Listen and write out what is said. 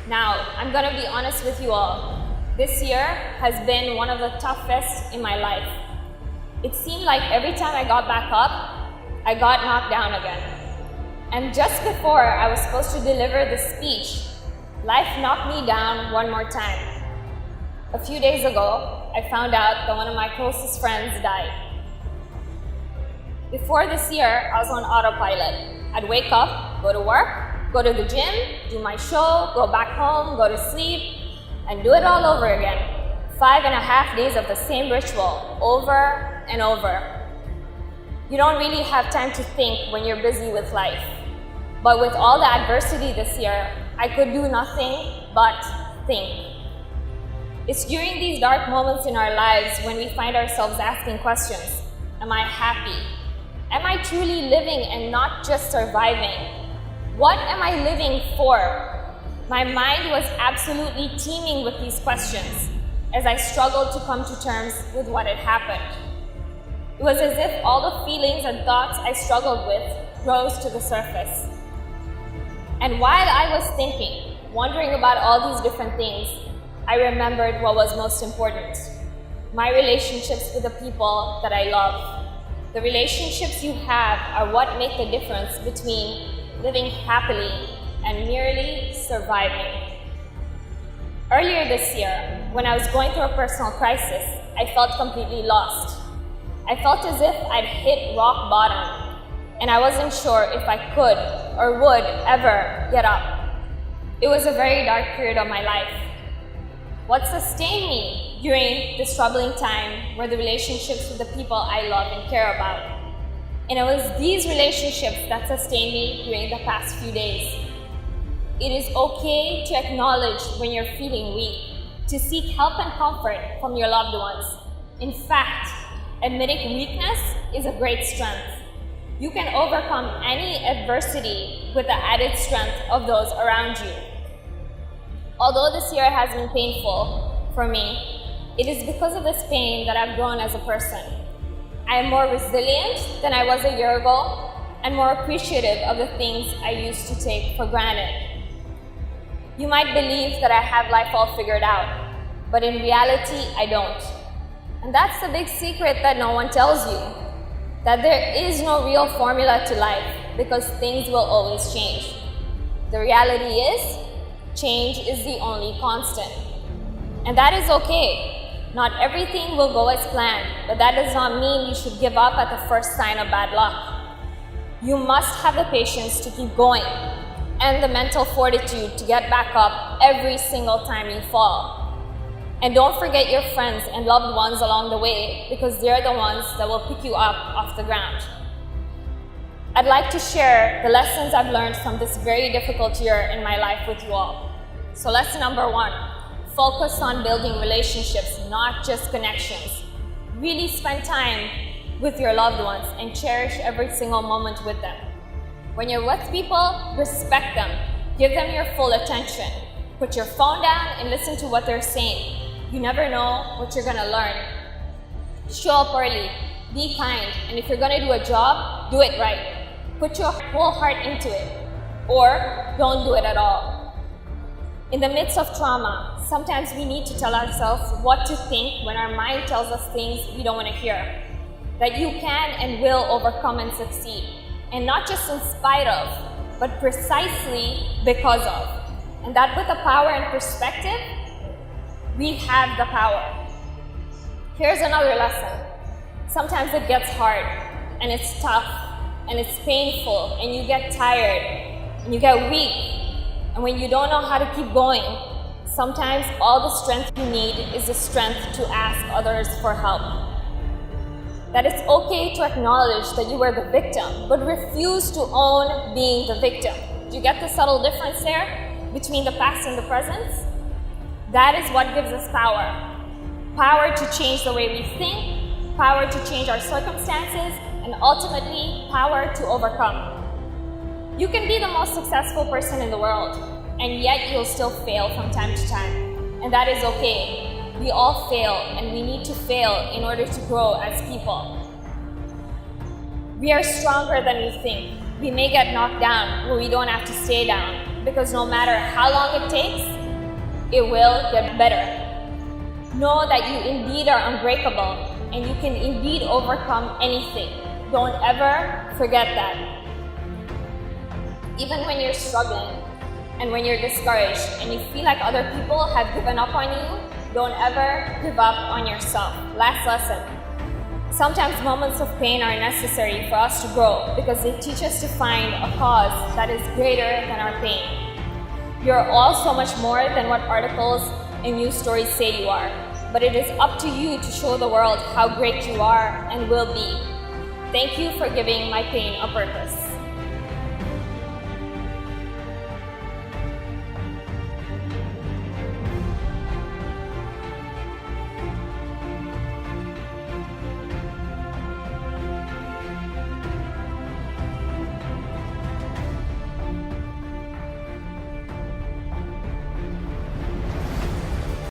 Now, I'm gonna be honest with you all. This year has been one of the toughest in my life. It seemed like every time I got back up, I got knocked down again. And just before I was supposed to deliver the speech, life knocked me down one more time. A few days ago, I found out that one of my closest friends died. Before this year, I was on autopilot. I'd wake up, go to work, go to the gym, do my show, go back home, go to sleep, and do it all over again. 5.5 days of the same ritual, over and over. You don't really have time to think when you're busy with life. But with all the adversity this year, I could do nothing but think. It's during these dark moments in our lives when we find ourselves asking questions. Am I happy? Am I truly living and not just surviving? What am I living for? My mind was absolutely teeming with these questions as I struggled to come to terms with what had happened. It was as if all the feelings and thoughts I struggled with rose to the surface. And while I was thinking, wondering about all these different things, I remembered what was most important: my relationships with the people that I love. The relationships you have are what make the difference between living happily and merely surviving. Earlier this year, when I was going through a personal crisis, I felt completely lost. I felt as if I'd hit rock bottom, and I wasn't sure if I could or would ever get up. It was a very dark period of my life. What sustained me during this troubling time were the relationships with the people I love and care about. And it was these relationships that sustained me during the past few days. It is okay to acknowledge when you're feeling weak, to seek help and comfort from your loved ones. In fact, admitting weakness is a great strength. You can overcome any adversity with the added strength of those around you. Although this year has been painful for me, it is because of this pain that I've grown as a person. I am more resilient than I was a year ago and more appreciative of the things I used to take for granted. You might believe that I have life all figured out, but in reality, I don't. And that's the big secret that no one tells you, that there is no real formula to life because things will always change. The reality is, change is the only constant. And that is okay. Not everything will go as planned, but that does not mean you should give up at the first sign of bad luck. You must have the patience to keep going and the mental fortitude to get back up every single time you fall. And don't forget your friends and loved ones along the way, because they're the ones that will pick you up off the ground. I'd like to share the lessons I've learned from this very difficult year in my life with you all. So lesson number 1, focus on building relationships, not just connections. Really spend time with your loved ones and cherish every single moment with them. When you're with people, respect them. Give them your full attention. Put your phone down and listen to what they're saying. You never know what you're gonna learn. Show up early, be kind, and if you're gonna do a job, do it right. Put your whole heart into it, or don't do it at all. In the midst of trauma, sometimes we need to tell ourselves what to think when our mind tells us things we don't want to hear. That you can and will overcome and succeed. And not just in spite of, but precisely because of. And that with the power and perspective, we have the power. Here's another lesson. Sometimes it gets hard, and it's tough, and it's painful, and you get tired, and you get weak. And when you don't know how to keep going, sometimes all the strength you need is the strength to ask others for help. That it's okay to acknowledge that you were the victim, but refuse to own being the victim. Do you get the subtle difference there between the past and the present? That is what gives us power. Power to change the way we think, power to change our circumstances, and ultimately, power to overcome. You can be the most successful person in the world, and yet you'll still fail from time to time. And that is okay. We all fail, and we need to fail in order to grow as people. We are stronger than we think. We may get knocked down, but we don't have to stay down. because no matter how long it takes, it will get better. Know that you indeed are unbreakable and you can indeed overcome anything. Don't ever forget that. Even when you're struggling and when you're discouraged and you feel like other people have given up on you, don't ever give up on yourself. Last lesson. Sometimes moments of pain are necessary for us to grow because they teach us to find a cause that is greater than our pain. You're all so much more than what articles and news stories say you are, but it is up to you to show the world how great you are and will be. Thank you for giving my pain a purpose.